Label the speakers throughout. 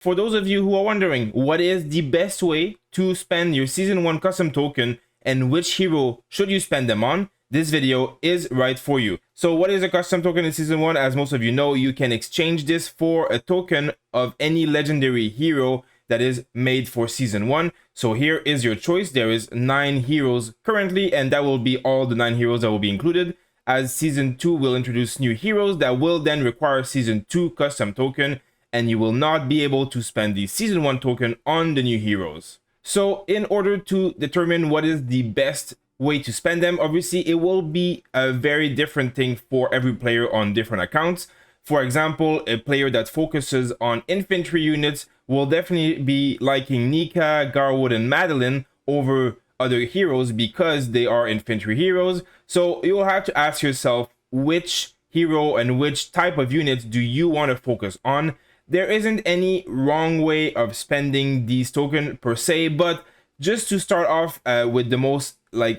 Speaker 1: For those of you who are wondering what is the best way to spend your Season 1 custom token and which hero should you spend them on, this video is right for you. So what is a custom token in Season 1? As most of you know, you can exchange this for a token of any legendary hero that is made for Season 1. So here is your choice. There is 9 heroes currently, and that will be all the 9 heroes that will be included, as Season 2 will introduce new heroes that will then require Season 2 custom token, and you will not be able to spend the Season 1 token on the new heroes. So in order to determine what is the best way to spend them, obviously it will be a very different thing for every player on different accounts. For example, a player that focuses on infantry units will definitely be liking Nico, Garwood, and Madeline over other heroes because they are infantry heroes. So you'll have to ask yourself which hero and which type of units do you want to focus on. There isn't any wrong way of spending these tokens per se, but just to start off with the most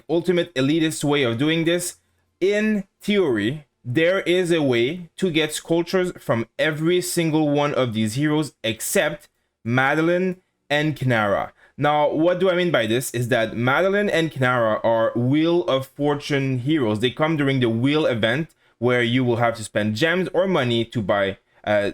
Speaker 1: ultimate elitist way of doing this, in theory, there is a way to get sculptures from every single one of these heroes except Madeline and Kinnara. Now, what do I mean by this is that Madeline and Kinnara are Wheel of Fortune heroes. They come during the Wheel event where you will have to spend gems or money to buy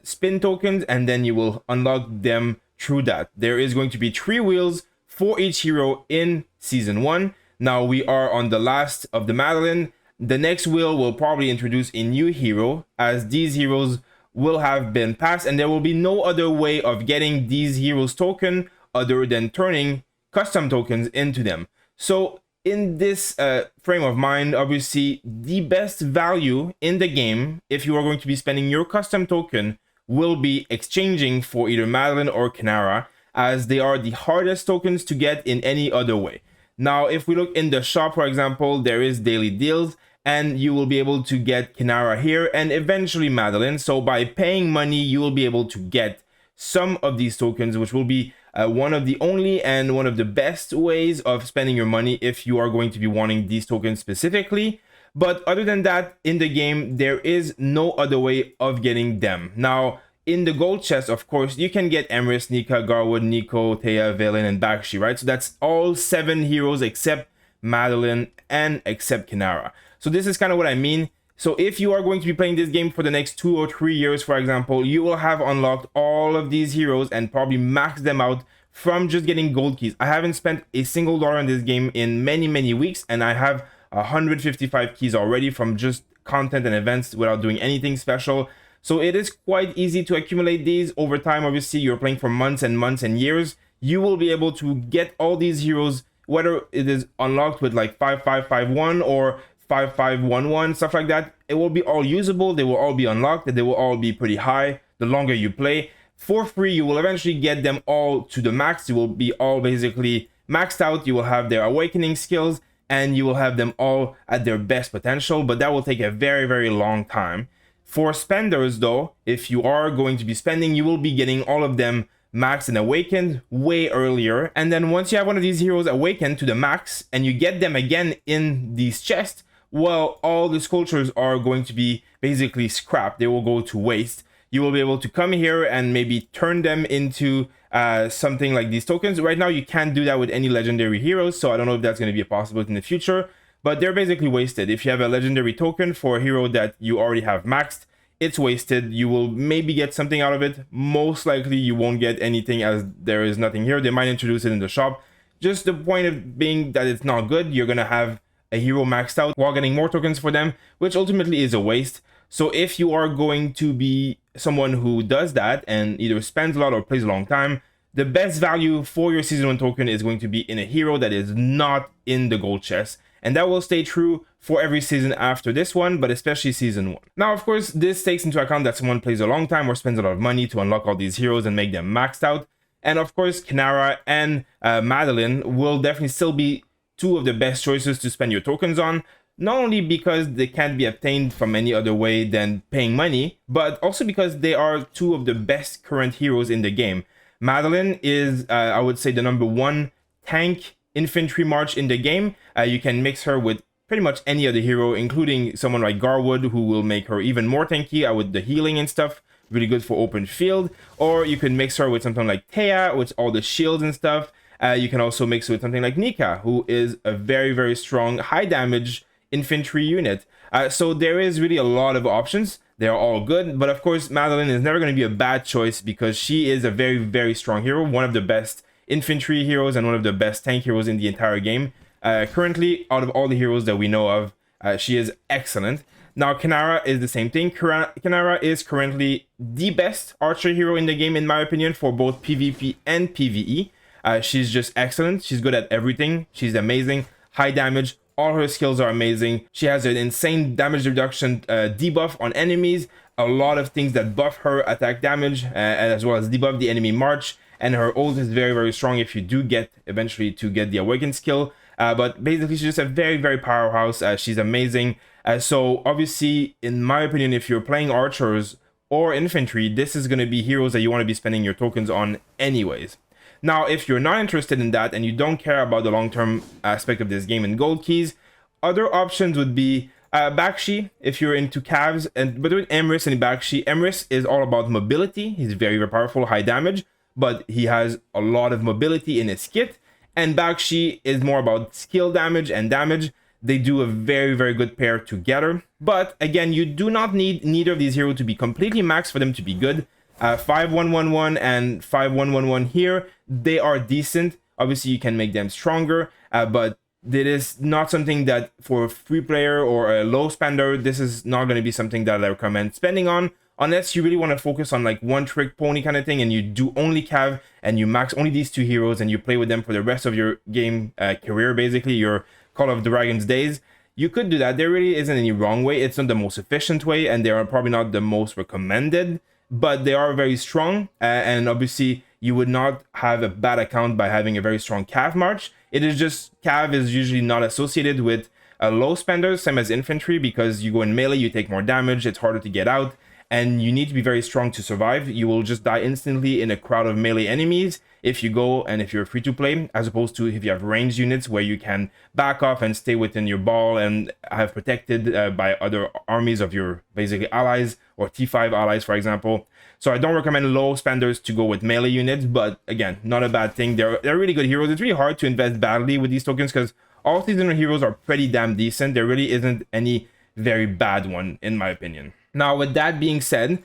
Speaker 1: spin tokens, and then you will unlock them through that. There is going to be 3 wheels for each hero in Season 1. Now we are on the last of the Madeline. The next wheel will probably introduce a new hero, as these heroes will have been passed, and there will be no other way of getting these heroes token other than turning custom tokens into them. So in this frame of mind, obviously the best value in the game, if you are going to be spending your custom token, will be exchanging for either Madeline or Kinnara, as they are the hardest tokens to get in any other way. Now, if we look in the shop, for example, there is daily deals, and you will be able to get Kinnara here and eventually Madeline. So by paying money, you will be able to get some of these tokens, which will be one of the only and one of the best ways of spending your money if you are going to be wanting these tokens specifically. But other than that, in the game, there is no other way of getting them. Now, in the gold chest, of course, you can get Emrys, Nico, Garwood, Nico, Theia, Velyn, and Bakshi, right? So that's all 7 heroes except Madeline and except Kinnara. So this is kind of what I mean. So if you are going to be playing this game for the next 2 or 3 years, for example, you will have unlocked all of these heroes and probably maxed them out from just getting gold keys. I haven't spent a single dollar in this game in many weeks, and I have 155 keys already from just content and events without doing anything special. So it is quite easy to accumulate these over time. Obviously, you're playing for months and months and years. You will be able to get all these heroes, whether it is unlocked with like 5551 or 5511, stuff like that. It will be all usable. They will all be unlocked, and they will all be pretty high the longer you play. For free, you will eventually get them all to the max. You will be all basically maxed out. You will have their awakening skills, and you will have them all at their best potential, but that will take a very long time. For spenders though, if you are going to be spending, you will be getting all of them maxed and awakened way earlier. And then once you have one of these heroes awakened to the max and you get them again in these chests, well, all the sculptures are going to be basically scrapped. They will go to waste. You will be able to come here and maybe turn them into something like these tokens. Right now, you can't do that with any legendary heroes, so I don't know if that's going to be a possibility in the future, but they're basically wasted. If you have a legendary token for a hero that you already have maxed, it's wasted. You will maybe get something out of it. Most likely, you won't get anything, as there is nothing here. They might introduce it in the shop. Just the point of being that it's not good. You're going to have a hero maxed out while getting more tokens for them, which ultimately is a waste. So if you are going to be someone who does that and either spends a lot or plays a long time, the best value for your Season 1 token is going to be in a hero that is not in the gold chest. And that will stay true for every season after this one, but especially Season 1. Now, of course, this takes into account that someone plays a long time or spends a lot of money to unlock all these heroes and make them maxed out. And of course, Kinnara and Madeline will definitely still be 2 of the best choices to spend your tokens on, not only because they can't be obtained from any other way than paying money, but also because they are 2 of the best current heroes in the game. Madeline is, I would say, the #1 tank infantry march in the game. You can mix her with pretty much any other hero, including someone like Garwood, who will make her even more tanky with the healing and stuff, really good for open field. Or you can mix her with something like Theia, with all the shields and stuff. You can also mix with something like Nico, who is a very, very strong, high damage infantry unit. So there is really a lot of options. They're all good, but of course Madeline is never going to be a bad choice because she is a very, very strong hero, one of the best infantry heroes and one of the best tank heroes in the entire game. Currently, out of all the heroes that we know of, she is excellent. Now Kinnara is the same thing. Kinnara is currently the best archer hero in the game, in my opinion, for both PvP and PvE. She's just excellent. She's good at everything. She's amazing. High damage. All her skills are amazing. She has an insane damage reduction debuff on enemies. A lot of things that buff her attack damage, as well as debuff the enemy march. And her ult is very, very strong if you do get eventually to get the awakened skill. But basically, she's just a very, very powerhouse. She's amazing. So obviously, in my opinion, if you're playing archers or infantry, this is going to be heroes that you want to be spending your tokens on anyways. Now, if you're not interested in that and you don't care about the long-term aspect of this game and gold keys, other options would be Bakshi, if you're into calves. And between Emrys and Bakshi, Emrys is all about mobility. He's very, very powerful, high damage, but he has a lot of mobility in his kit. And Bakshi is more about skill damage and damage. They do a very, very good pair together. But again, you do not need neither of these heroes to be completely maxed for them to be good. 5111 and 5111 here, they are decent. Obviously, you can make them stronger, but it is not something that for a free player or a low spender, this is not going to be something that I recommend spending on, unless you really want to focus on like one trick pony kind of thing and you do only cav and you max only these two heroes and you play with them for the rest of your game career, basically your Call of the Dragons days. You could do that. There really isn't any wrong way. It's not the most efficient way, and they are probably not the most recommended, but they are very strong. And obviously, you would not have a bad account by having a very strong cav march. It is just cav is usually not associated with a low spender, same as infantry, because you go in melee, you take more damage, it's harder to get out, and you need to be very strong to survive. You will just die instantly in a crowd of melee enemies if you go and if you're free to play, as opposed to if you have ranged units where you can back off and stay within your ball and have protected by other armies of your basically allies or T5 allies, for example. So I don't recommend low spenders to go with melee units, but again, not a bad thing. They're really good heroes. It's really hard to invest badly with these tokens because all seasonal heroes are pretty damn decent. There really isn't any very bad one, in my opinion. Now, with that being said,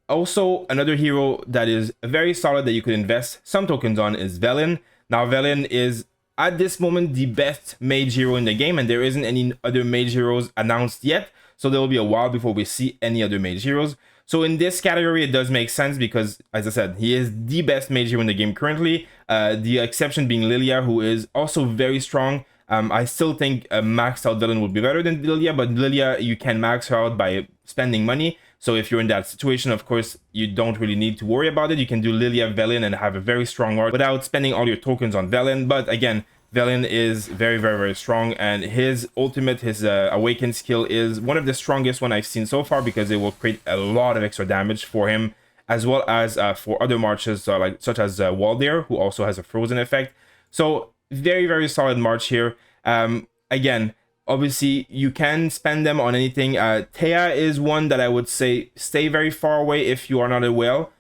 Speaker 1: also another hero that is very solid that you could invest some tokens on is Velyn. Now, Velyn is at this moment the best mage hero in the game, and there isn't any other mage heroes announced yet. So there will be a while before we see any other mage heroes. So in this category, it does make sense because, as I said, he is the best mage hero in the game currently. The exception being Lilia, who is also very strong. I still think a maxed out Velyn would be better than Lilia, but Lilia, you can max her out by spending money. So if you're in that situation, of course, you don't really need to worry about it. You can do Lilia, Velyn, and have a very strong art without spending all your tokens on Velyn. But again, Velyn is very, very, very strong, and his ultimate, his awakened skill is one of the strongest one I've seen so far because it will create a lot of extra damage for him, as well as for other marches such as Waldair, who also has a frozen effect. So very, very solid march here. Again, obviously you can spend them on anything. Theia is one that I would say stay very far away if you are not a whale.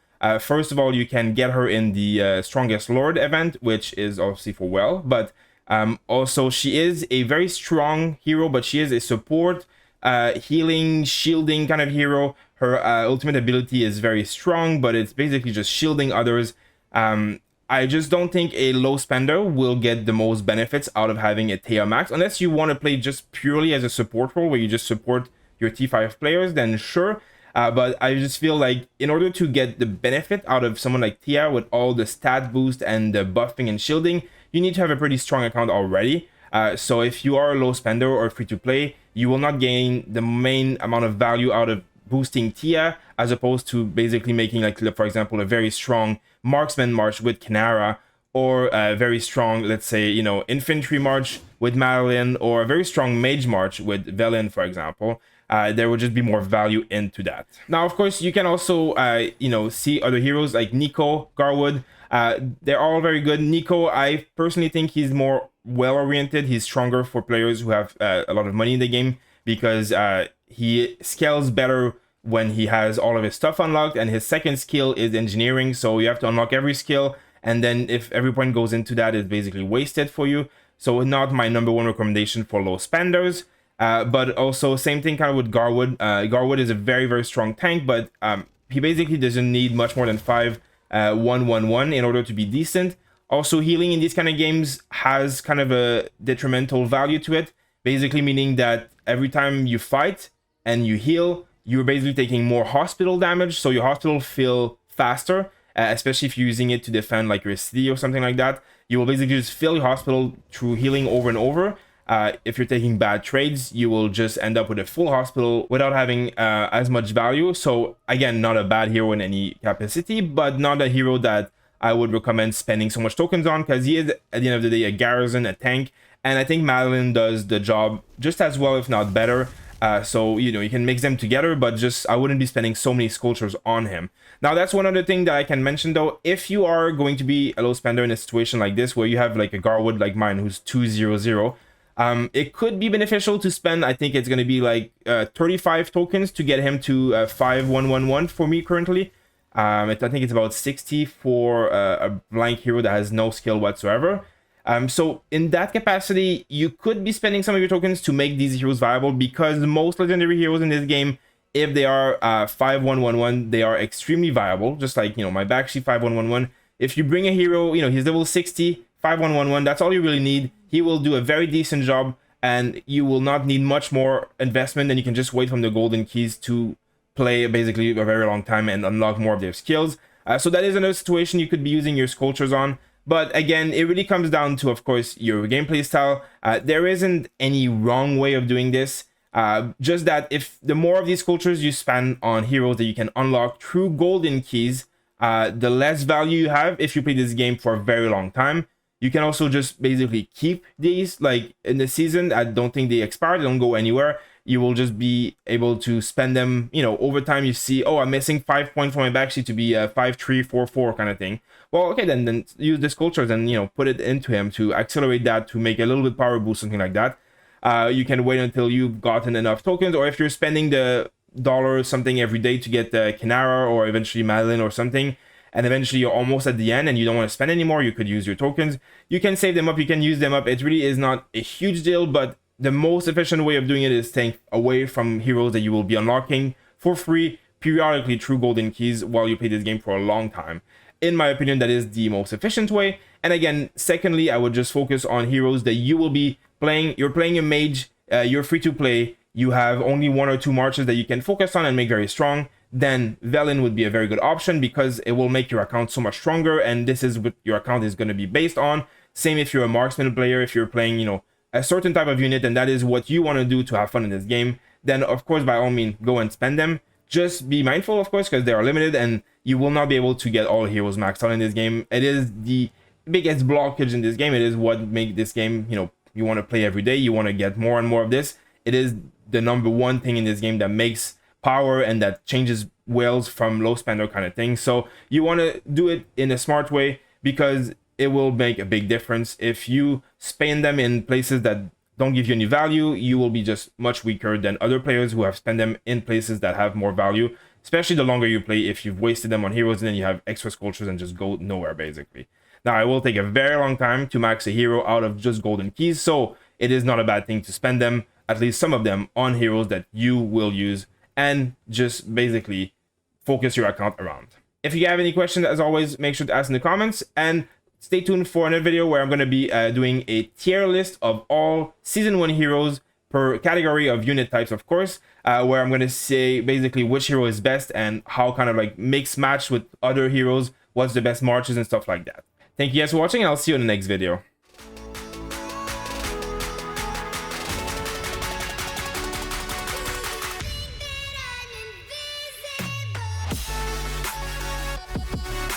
Speaker 1: First of all, you can get her in the Strongest Lord event, which is obviously for well, but also she is a very strong hero, but she is a support, healing, shielding kind of hero. Her ultimate ability is very strong, but it's basically just shielding others. I just don't think a low spender will get the most benefits out of having a Theia max, unless you want to play just purely as a support role where you just support your T5 players, then sure. But I just feel like in order to get the benefit out of someone like Theia with all the stat boost and the buffing and shielding, you need to have a pretty strong account already. So if you are a low spender or free to play, you will not gain the main amount of value out of boosting Theia, as opposed to basically making, like, for example, a very strong marksman march with Kinnara, or a very strong, let's say, you know, infantry march with Madeline, or a very strong mage march with Velyn, for example. There would just be more value into that. Now, of course, you can also, you know, see other heroes like Nico, Garwood. They're all very good. Nico, I personally think he's more well-oriented. He's stronger for players who have a lot of money in the game, because he scales better when he has all of his stuff unlocked, and his second skill is engineering, so you have to unlock every skill, and then if every point goes into that, it's basically wasted for you. So not my number one recommendation for low spenders. But also same thing kind of with Garwood. Garwood is a very, very strong tank, but he basically doesn't need much more than 5-1-1-1 in order to be decent. Also, healing in these kind of games has kind of a detrimental value to it, basically meaning that every time you fight and you heal, you're basically taking more hospital damage, so your hospital fill faster, especially if you're using it to defend like your city or something like that. You will basically just fill your hospital through healing over and over. If you're taking bad trades, you will just end up with a full hospital without having as much value. So again, not a bad hero in any capacity, but not a hero that I would recommend spending so much tokens on, because he is, at the end of the day, a garrison, a tank, and I think Madeline does the job just as well, if not better. So, you know, you can mix them together, but just I wouldn't be spending so many sculptures on him. Now, that's one other thing that I can mention, though. If you are going to be a low spender in a situation like this, where you have like a Garwood like mine who's 200, it could be beneficial to spend, I think it's going to be like 35 tokens to get him to 5-1-1-1 for me currently. I think it's about 60 for a blank hero that has no skill whatsoever. So in that capacity, you could be spending some of your tokens to make these heroes viable, because most legendary heroes in this game, if they are 5-1-1-1, they are extremely viable. Just like, you know, my Bakshi 5-1-1-1. If you bring a hero, you know, he's level 60, 5-1-1-1, that's all you really need. He will do a very decent job, and you will not need much more investment, and you can just wait from the golden keys to play basically a very long time and unlock more of their skills. So that is another situation you could be using your sculptures on. But again, it really comes down to, of course, your gameplay style. There isn't any wrong way of doing this. Just that if the more of these sculptures you spend on heroes that you can unlock through golden keys, the less value you have if you play this game for a very long time. You can also just basically keep these like in the season. I don't think they expire, they don't go anywhere. You will just be able to spend them, you know, over time. You see, oh, I'm missing 5 points from my Bakshi to be a 5-3-4-4 kind of thing. Well, okay, then use the sculptures and, you know, put it into him to accelerate that, to make a little bit power boost, something like that. You can wait until you've gotten enough tokens, or if you're spending the $1 something every day to get the Kinnara or eventually Madeline or something, and eventually you're almost at the end and you don't want to spend anymore, you could use your tokens. You can save them up, you can use them up. It really is not a huge deal, but the most efficient way of doing it is staying away from heroes that you will be unlocking for free periodically through golden keys while you play this game for a long time. In my opinion, that is the most efficient way. And again, secondly, I would just focus on heroes that you will be playing. You're playing a mage, you're free to play, you have only 1 or 2 marches that you can focus on and make very strong. Then Velyn would be a very good option, because it will make your account so much stronger, and this is what your account is going to be based on. Same if you're a marksman player, if you're playing, you know, a certain type of unit, and that is what you want to do to have fun in this game, then of course, by all means, go and spend them. Just be mindful, of course, because they are limited, and you will not be able to get all heroes maxed out in this game. It is the biggest blockage in this game. It is what makes this game, you know, you want to play every day, you want to get more and more of this. It is the number one thing in this game that makes power and that changes whales from low spender kind of thing. So you want to do it in a smart way, because it will make a big difference. If you spend them in places that don't give you any value, you will be just much weaker than other players who have spent them in places that have more value, especially the longer you play. If you've wasted them on heroes and then you have extra sculptures and just go nowhere basically. Now, it will take a very long time to max a hero out of just golden keys, so it is not a bad thing to spend them, at least some of them, on heroes that you will use, and just basically focus your account around. If you have any questions, as always, make sure to ask in the comments, and stay tuned for another video where I'm going to be doing a tier list of all Season 1 heroes per category of unit types, of course, where I'm going to say basically which hero is best and how kind of like mix match with other heroes, what's the best marches and stuff like that. Thank you guys for watching, and I'll see you in the next video.